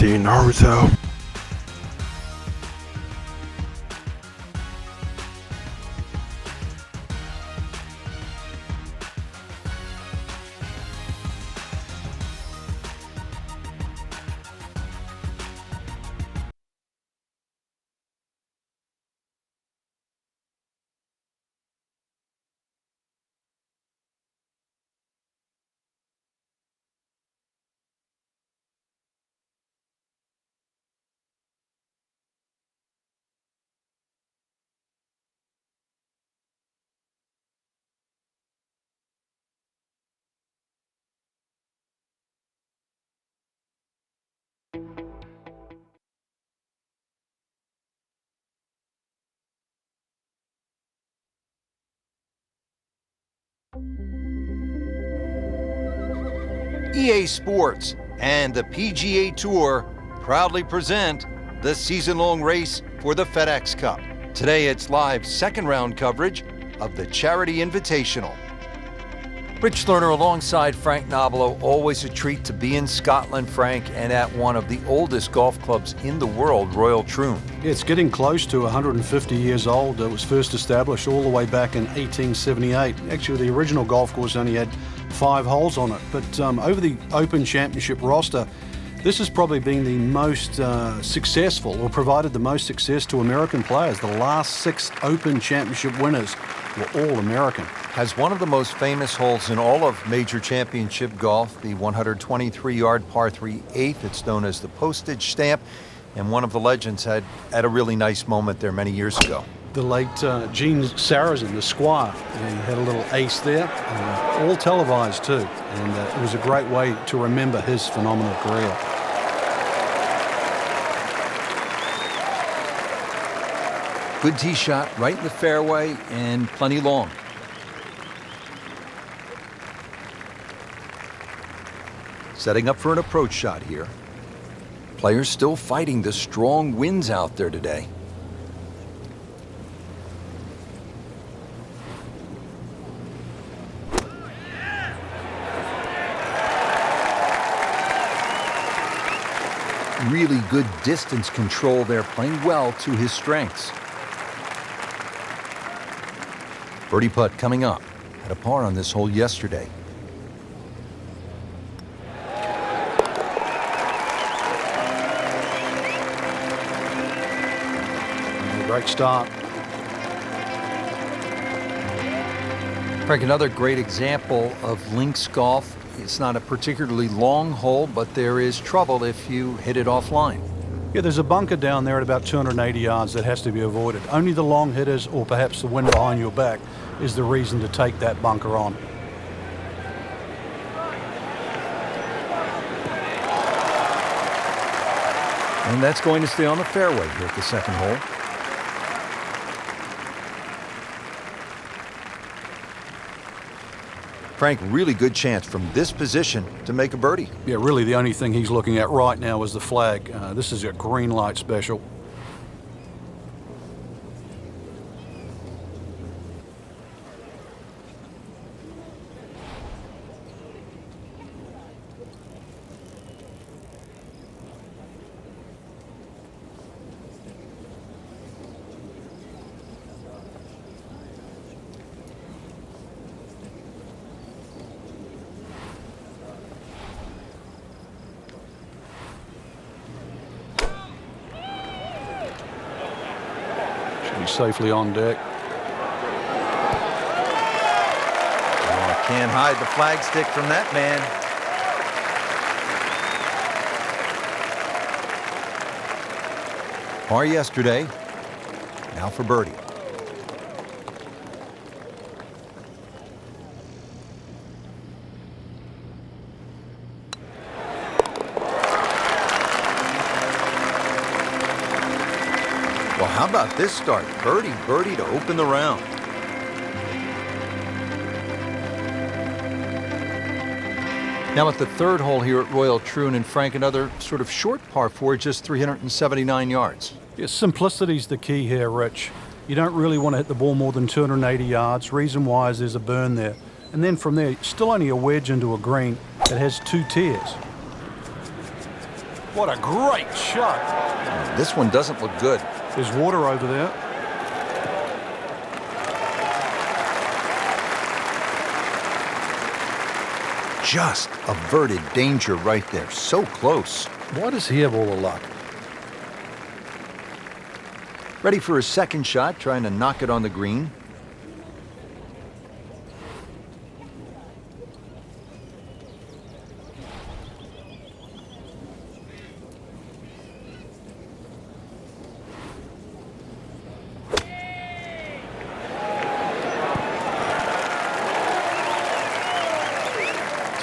see Naruto. EA Sports and the PGA Tour proudly present the season-long race for the FedEx Cup. Today it's live second-round coverage of the Charity Invitational. Rich Lerner alongside Frank Nobilo. Always a treat to be in Scotland, Frank, and at one of the oldest golf clubs in the world, Royal Troon. It's getting close to 150 years old. It was first established all the way back in 1878. Actually, the original golf course only had 5 holes on it, but over the Open Championship roster, this has probably been the most successful, or provided the most success to American players. The last 6 Open Championship winners were all American. Has one of the most famous holes in all of major championship golf, the 123-yard par 3 8th. It's known as the postage stamp, and one of the legends had a really nice moment there many years ago. The late Gene Sarazen, the Squire, he had a little ace there, all televised too, and it was a great way to remember his phenomenal career. Good tee shot, right in the fairway, and plenty long. Setting up for an approach shot here. Players still fighting the strong winds out there today. Really good distance control there, playing well to his strengths. Birdie putt coming up. Had a par on this hole yesterday. Great start. Frank, another great example of links golf. It's not a particularly long hole, but there is trouble if you hit it offline. Yeah, there's a bunker down there at about 280 yards that has to be avoided. Only the long hitters, or perhaps the wind behind your back, is the reason to take that bunker on. And that's going to stay on the fairway here at the second hole. Frank, really good chance from this position to make a birdie. Yeah, really the only thing he's looking at right now is the flag. This is a green light special. Safely on deck. Oh, can't hide the flagstick from that man. Par yesterday, now for birdie. Well, how about this start? Birdie, birdie to open the round. Now at the third hole here at Royal Troon, and Frank, another sort of short par 4, just 379 yards. Yeah, simplicity's the key here, Rich. You don't really want to hit the ball more than 280 yards. Reason why is there's a burn there. And then from there, still only a wedge into a green that has 2 tiers. What a great shot. This one doesn't look good. There's water over there. Just averted danger right there. So close. Why does he have all the luck? Ready for his second shot, trying to knock it on the green.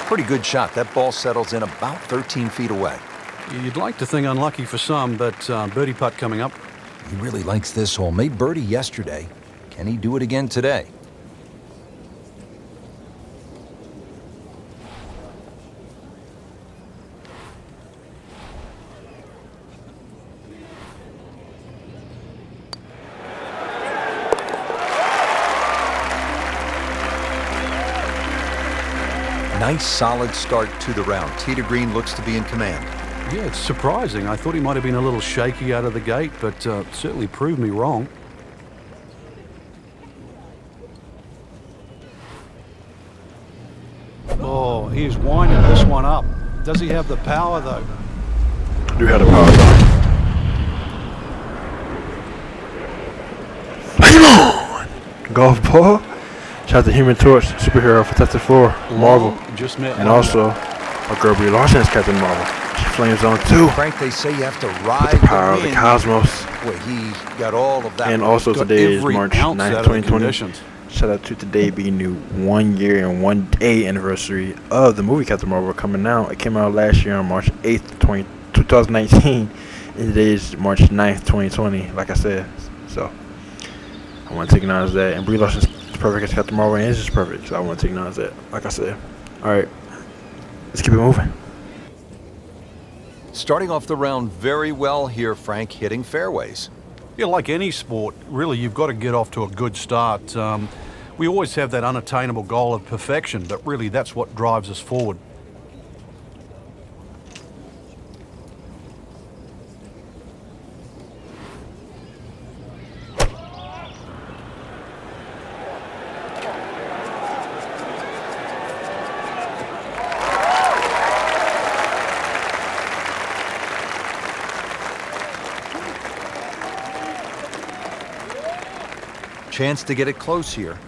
Pretty good shot. That ball settles in about 13 feet away. You'd like to think unlucky for some, but birdie putt coming up. He really likes this hole. Made birdie yesterday. Can he do it again today? Nice solid start to the round. Tee to green looks to be in command. Yeah, it's surprising. I thought he might have been a little shaky out of the gate, but certainly proved me wrong. Oh, he's winding this one up. Does he have the power, though? I do have the power, though. Flame on! Golf ball. Shout out to Human Torch, superhero, Fantastic Four, Marvel. Just met And also, our girl Brie Larson is Captain Marvel. She flames on too. Frank, they say you have to ride The power of the cosmos. Boy, he got all of that. And also Got today is every March ounce 9th, out of the 2020. conditions. Shout out to today being the 1 year and 1 day anniversary of the movie Captain Marvel coming out. It came out last year on March 8th, 2019. And today is March 9th, 2020, like I said. So, I want to acknowledge that. And Brie Larson's perfect as Captain Marvel, and his is perfect. So, I want to acknowledge that, like I said. Alright, let's keep it moving. Starting off the round very well here, Frank, hitting fairways. Yeah, like any sport, really, you've got to get off to a good start. We always have that unattainable goal of perfection, but really that's what drives us forward. Chance to get it close here.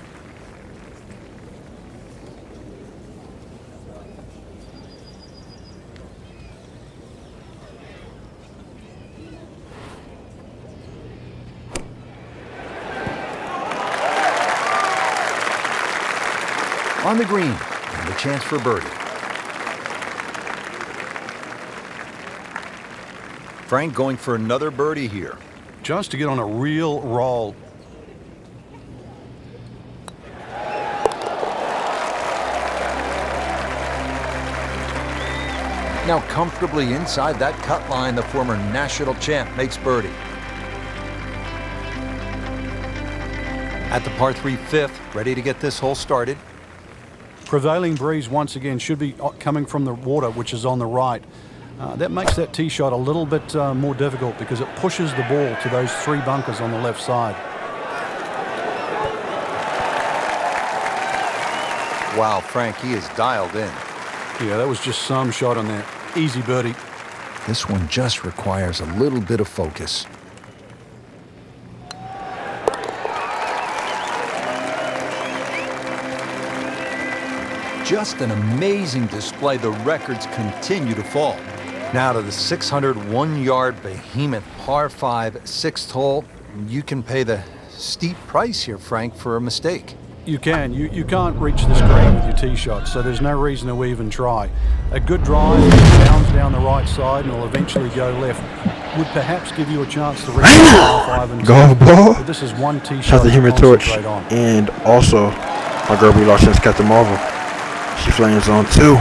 On the green, and a chance for birdie. Frank going for another birdie here. Just to get on a real roll. Now comfortably inside that cut line, the former national champ makes birdie. At the par 3 fifth, ready to get this hole started. Prevailing breeze once again should be coming from the water, which is on the right. That makes that tee shot a little bit more difficult because it pushes the ball to those 3 bunkers on the left side. Wow, Frank, he is dialed in. Yeah, that was just some shot on there. Easy birdie. This one just requires a little bit of focus. Just an amazing display. The records continue to fall. Now to the 601-yard behemoth par 5 6th hole. You can pay the steep price here, Frank, for a mistake. You can. You can't reach this green with your tee shot, so there's no reason to even try. A good drive, bounds down the right side, and will eventually go left. Would perhaps give you a chance to reach par 5 and 6. Golf ball. But this is one tee Shout out shot to to Human Torch. concentrate on. And also, my girl Brie Larson is Captain Marvel. She flames on too.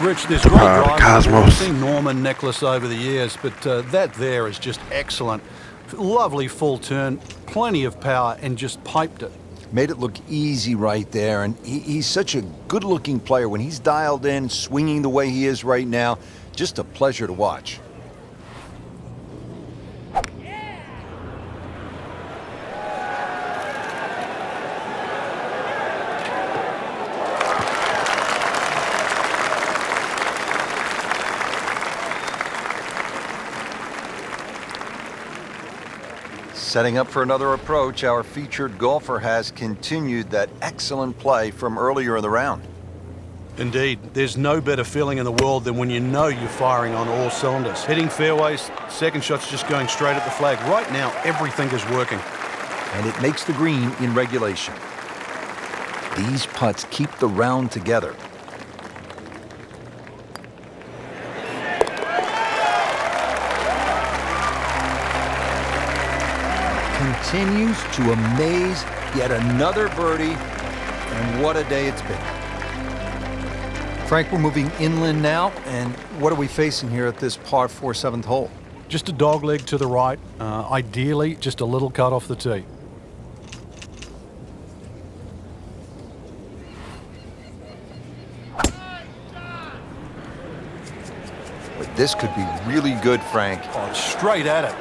Rich, there's The great power of the drives. I've cosmos. seen Norman necklace over the years, but that there is just excellent. Lovely full turn, plenty of power, and just piped it. Made it look easy right there, and he's such a good-looking player. When he's dialed in, swinging the way he is right now, just a pleasure to watch. Setting up for another approach, our featured golfer has continued that excellent play from earlier in the round. Indeed, there's no better feeling in the world than when you know you're firing on all cylinders. Hitting fairways, second shot's just going straight at the flag. Right now, everything is working. And it makes the green in regulation. These putts keep the round together. Continues to amaze, yet another birdie, and what a day it's been. Frank, we're moving inland now, and what are we facing here at this par 4 7th hole? Just a dog leg to the right, ideally just a little cut off the tee. But this could be really good, Frank. Oh, straight at it.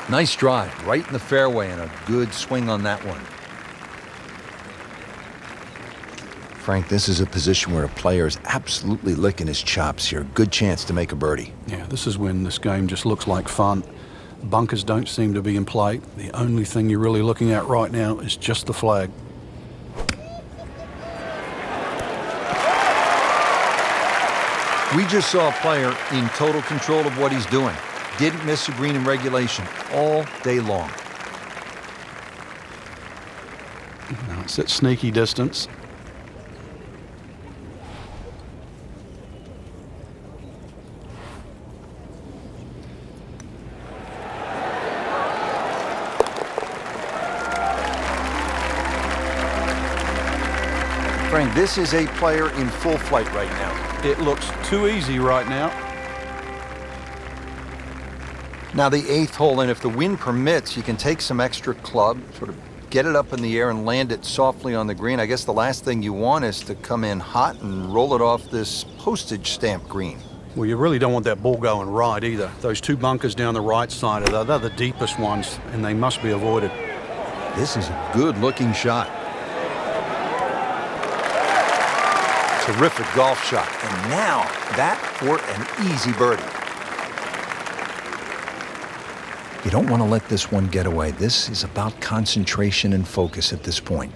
Nice drive, right in the fairway, and a good swing on that one. Frank, this is a position where a player is absolutely licking his chops here. Good chance to make a birdie. Yeah, this is when this game just looks like fun. Bunkers don't seem to be in play. The only thing you're really looking at right now is just the flag. We just saw a player in total control of what he's doing. Didn't miss a green in regulation all day long. Now it's at sneaky distance. Frank, this is a player in full flight right now. It looks too easy right now. Now the 8th hole, and if the wind permits, you can take some extra club, sort of get it up in the air and land it softly on the green. I guess the last thing you want is to come in hot and roll it off this postage stamp green. Well, you really don't want that ball going right either. Those two bunkers down the right side, they're the deepest ones, and they must be avoided. This is a good-looking shot. Terrific golf shot. And now, that for an easy birdie. You don't want to let this one get away. This is about concentration and focus at this point.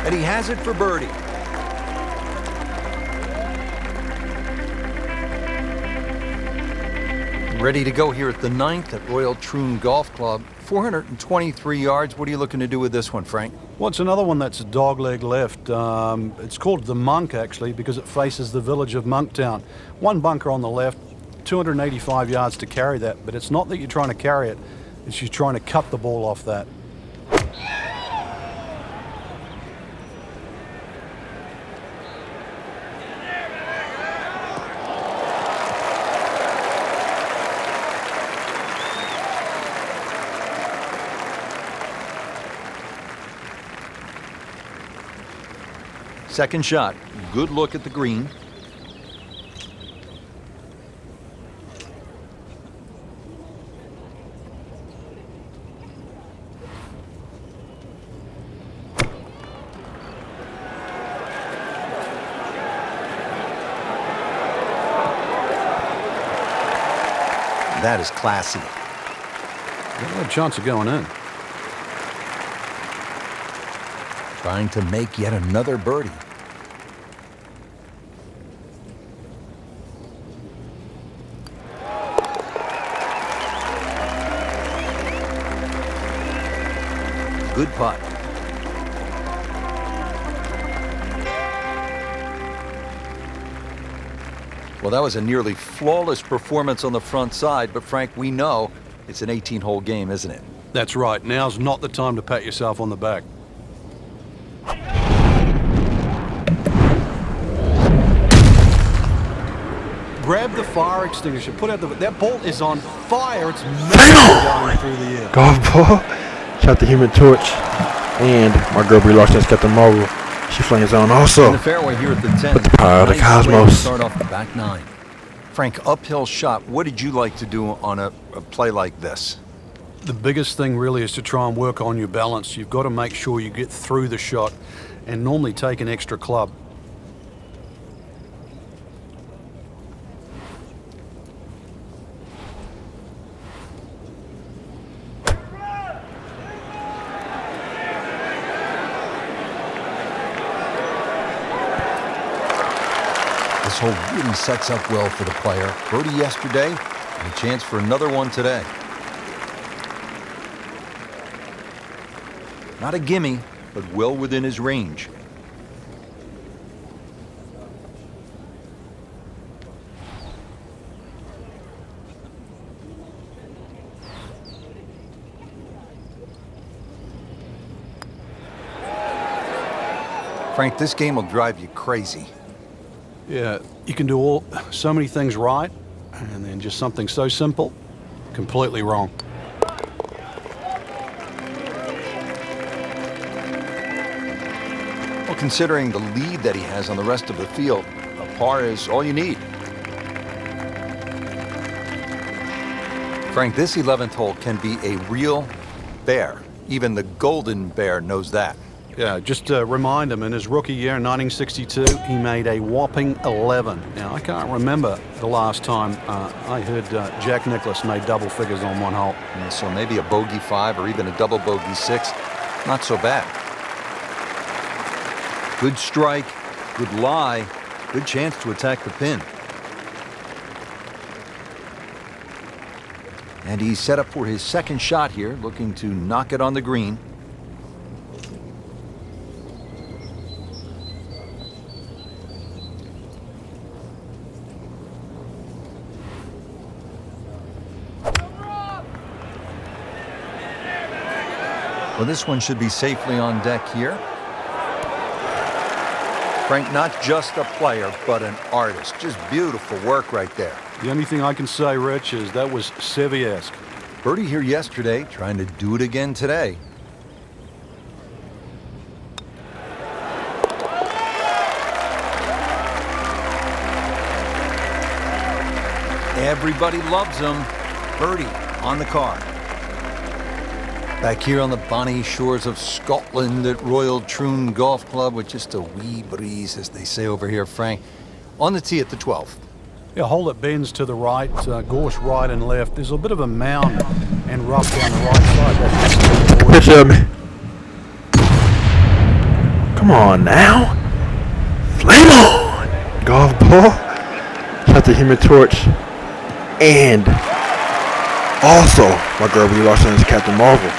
And he has it for birdie. Ready to go here at the 9th at Royal Troon Golf Club. 423 yards. What are you looking to do with this one, Frank? Well, it's another one that's a dogleg left. It's called the Monk, actually, because it faces the village of Monktown. One bunker on the left, 285 yards to carry that, but it's not that you're trying to carry it, it's you're trying to cut the ball off that. Second shot, good look at the green. That is classy. Got a chance of going in. Trying to make yet another birdie. Good putt. Well, that was a nearly flawless performance on the front side, but Frank, we know it's an 18-hole game, isn't it? That's right. Now's not the time to pat yourself on the back. Grab the fire extinguisher. Put out that ball is on fire. It's going through the air. Golf ball. Shot the Human Torch. And my girl Brie Larson's got the marble. She flames on also. In the fairway here at the 10th. With the power of the Nice way to cosmos. start off the back nine. Frank, uphill shot. What did you like to do on a play like this? The biggest thing really is to try and work on your balance. You've got to make sure you get through the shot and normally take an extra club. This hole really sets up well for the player. Birdie yesterday, and a chance for another one today. Not a gimme, but well within his range. Frank, this game will drive you crazy. Yeah, you can do so many things right, and then just something so simple, completely wrong. Well, considering the lead that he has on the rest of the field, a par is all you need. Frank, this 11th hole can be a real bear. Even the Golden Bear knows that. Yeah, just to remind him, in his rookie year in 1962, he made a whopping 11. Now, I can't remember the last time I heard Jack Nicklaus made double figures on one hole. Yeah, so maybe a bogey 5 or even a double bogey 6. Not so bad. Good strike, good lie, good chance to attack the pin. And he's set up for his second shot here, looking to knock it on the green. Well, this one should be safely on deck here. Frank, not just a player, but an artist. Just beautiful work right there. The only thing I can say, Rich, is that was Seve-esque. Birdie here yesterday, trying to do it again today. Everybody loves him. Birdie on the card. Back here on the bonny shores of Scotland at Royal Troon Golf Club with just a wee breeze, as they say over here, Frank. On the tee at the 12th. Yeah, hole that bends to the right, gorse right and left. There's a bit of a mound and rough down the right side. Pitch him. Come on now. Flame on. Golf ball. Shot the Human Torch. And also, my girl Brie Larson is Captain Marvel.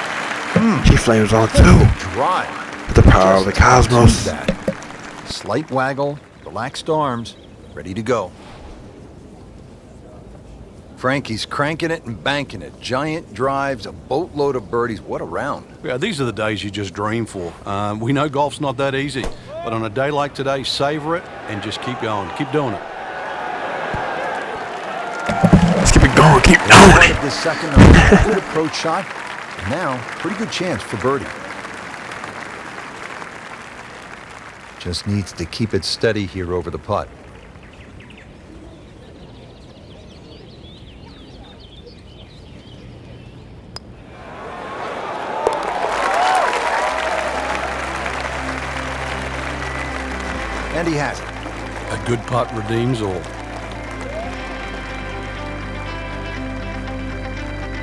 She flames on too. Drive. With the power of the cosmos. Slight waggle, relaxed arms, ready to go. Frankie's cranking it and banking it. Giant drives, a boatload of birdies. What a round. Yeah, these are the days you just dream for. We know golf's not that easy, but on a day like today, savor it and just keep going. Keep doing it. Let's keep it going. Keep doing it. This second good approach shot. Now, pretty good chance for birdie. Just needs to keep it steady here over the putt. And he has it. A good putt redeems all.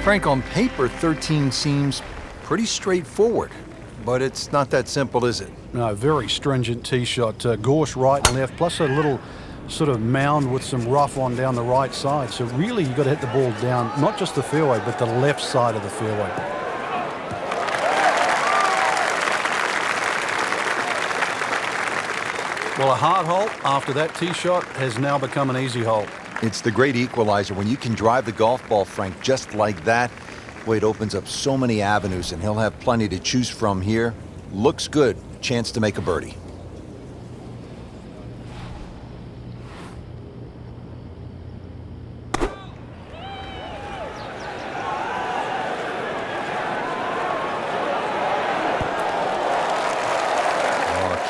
Frank, on paper, 13 seems pretty straightforward, but it's not that simple, is it? No, very stringent tee shot. Gorse right and left, plus a little sort of mound with some rough on down the right side. So really, you've got to hit the ball down, not just the fairway, but the left side of the fairway. Well, a hard hole after that tee shot has now become an easy hole. It's the great equalizer. When you can drive the golf ball, Frank, just like that, boy, it opens up so many avenues, and he'll have plenty to choose from here. Looks good. Chance to make a birdie. Oh,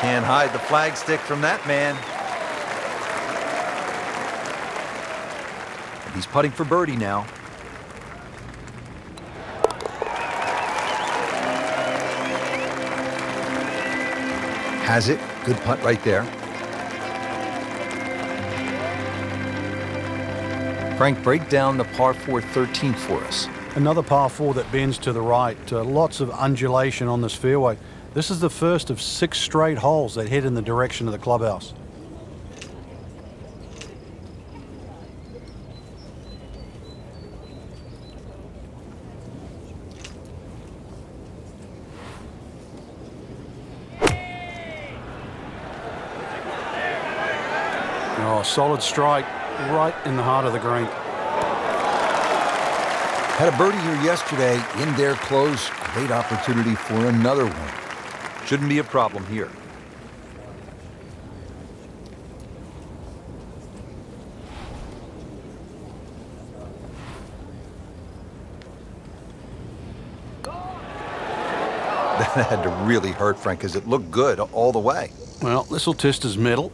can't hide the flagstick from that man. He's putting for birdie now. Has it. Good putt right there. Frank, break down the par 4 13th for us. Another par 4 that bends to the right. Lots of undulation on this fairway. This is the first of 6 straight holes that head in the direction of the clubhouse. Oh, solid strike right in the heart of the green. Had a birdie here yesterday, in there close. Great opportunity for another one. Shouldn't be a problem here. That had to really hurt, Frank, because it looked good all the way. Well, this will test his mettle.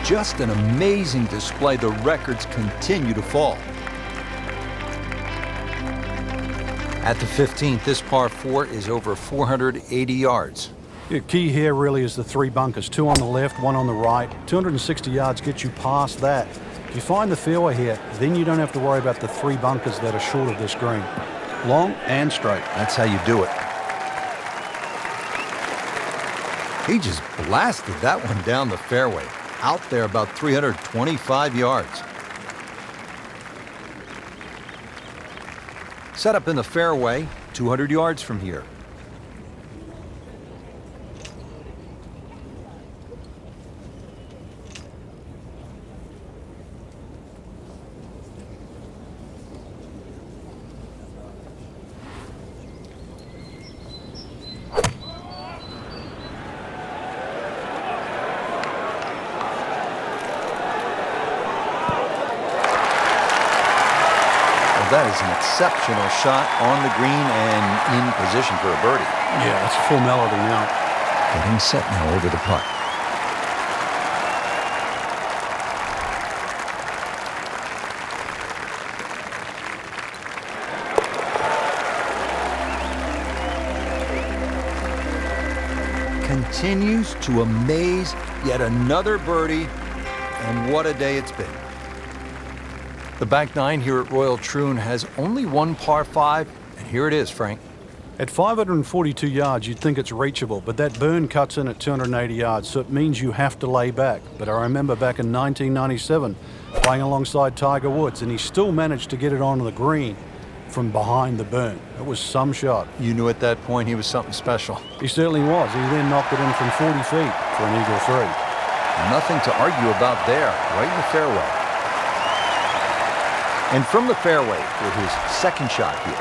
Just an amazing display. The records continue to fall. At the 15th, this par 4 is over 480 yards. The key here really is the 3 bunkers, 2 on the left, 1 on the right. 260 yards gets you past that. If you find the fairway here, then you don't have to worry about the 3 bunkers that are short of this green. Long and straight. That's how you do it. He just blasted that one down the fairway. Out there about 325 yards. Set up in the fairway, 200 yards from here. That is an exceptional shot on the green and in position for a birdie. Yeah, it's a formality now. Getting set now over the putt. Continues to amaze. Yet another birdie, and what a day it's been. The back 9 here at Royal Troon has only 1 par 5, and here it is, Frank. At 542 yards, you'd think it's reachable, but that burn cuts in at 280 yards, so it means you have to lay back. But I remember back in 1997, playing alongside Tiger Woods, and he still managed to get it onto the green from behind the burn. It was some shot. You knew at that point he was something special. He certainly was. He then knocked it in from 40 feet for an eagle 3. Nothing to argue about there, right in the fairway. And from the fairway for his second shot here.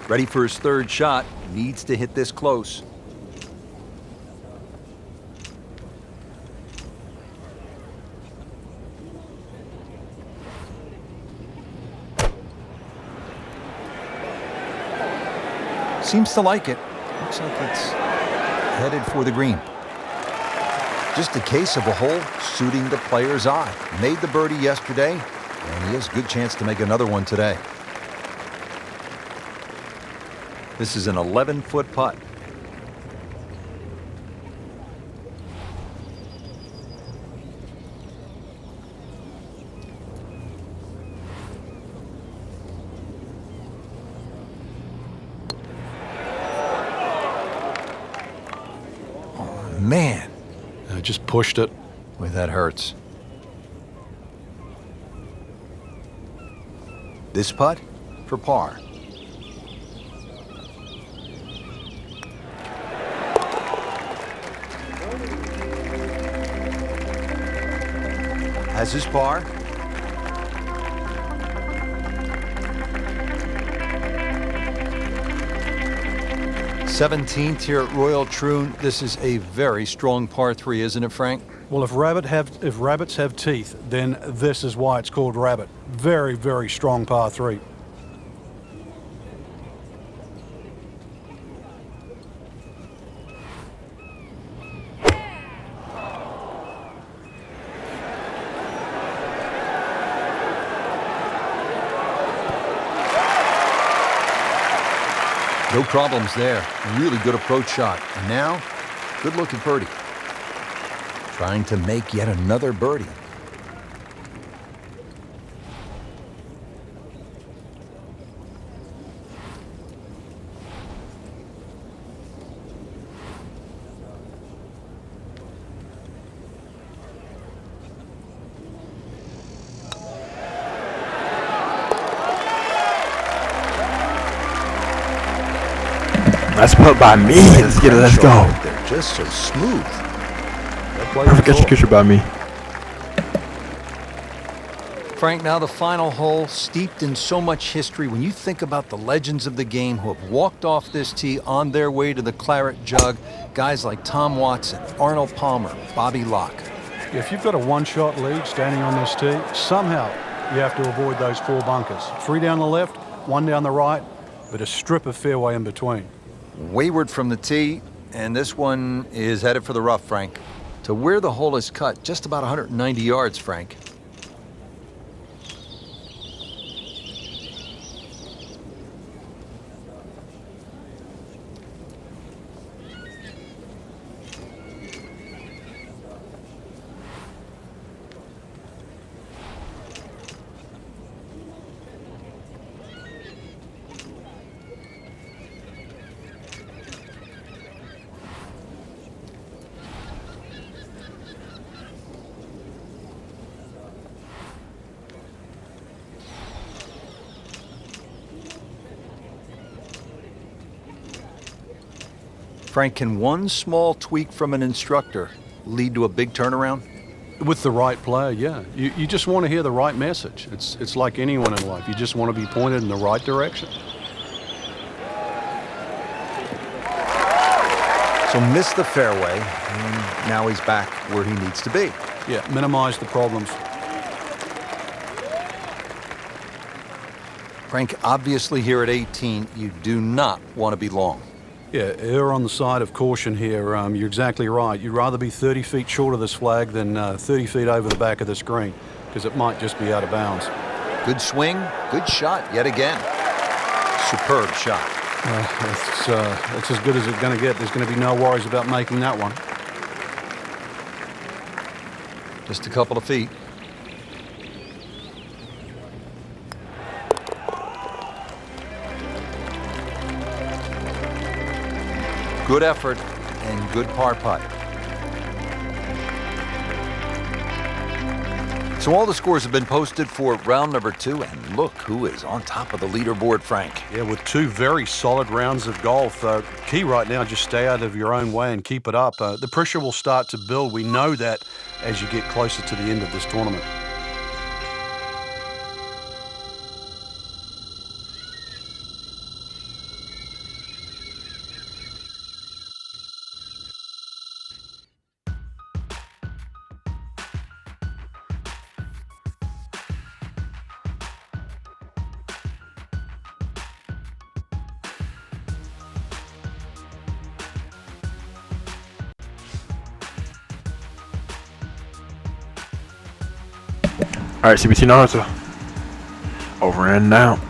Ready for his third shot, needs to hit this close. Seems to like it. Looks like it's headed for the green. Just a case of a hole suiting the player's eye. Made the birdie yesterday, and he has a good chance to make another one today. This is an 11-foot putt. Man, I just pushed it. boy, that hurts. This putt for par. Has his par. 17th here at Royal Troon. This is a very strong par 3, isn't it, Frank? Well, if rabbits have teeth, then this is why it's called rabbit. Very, very strong par 3. No problems there. Really good approach shot. And now, good look at birdie. Trying to make yet another birdie. Let's put by me. Let's get it. Let's go. They're just so smooth. Perfect execution by me. Frank, now the final hole, steeped in so much history. When you think about the legends of the game who have walked off this tee on their way to the claret jug, guys like Tom Watson, Arnold Palmer, Bobby Locke. If you've got a one-shot lead standing on this tee, somehow you have to avoid those 4 bunkers. 3 down the left, 1 down the right, but a strip of fairway in between. Wayward from the tee, and this one is headed for the rough, Frank. To where the hole is cut, just about 190 yards, Frank. Frank, can one small tweak from an instructor lead to a big turnaround? With the right player, yeah. You just want to hear the right message. It's like anyone in life. You just want to be pointed in the right direction. So missed the fairway, and now he's back where he needs to be. Yeah, minimize the problems. Frank, obviously here at 18, you do not want to be long. Yeah, err on the side of caution here. You're exactly right. You'd rather be 30 feet short of this flag than 30 feet over the back of the screen, because it might just be out of bounds. Good swing, good shot yet again. Superb shot. It's as good as it's going to get. There's going to be no worries about making that one. Just a couple of feet. Good effort and good par putt. So all the scores have been posted for round number 2, and look who is on top of the leaderboard, Frank. Yeah, with 2 very solid rounds of golf. Key right now, just stay out of your own way and keep it up. The pressure will start to build. We know that as you get closer to the end of this tournament. All right, CBT Naruto. Over and out.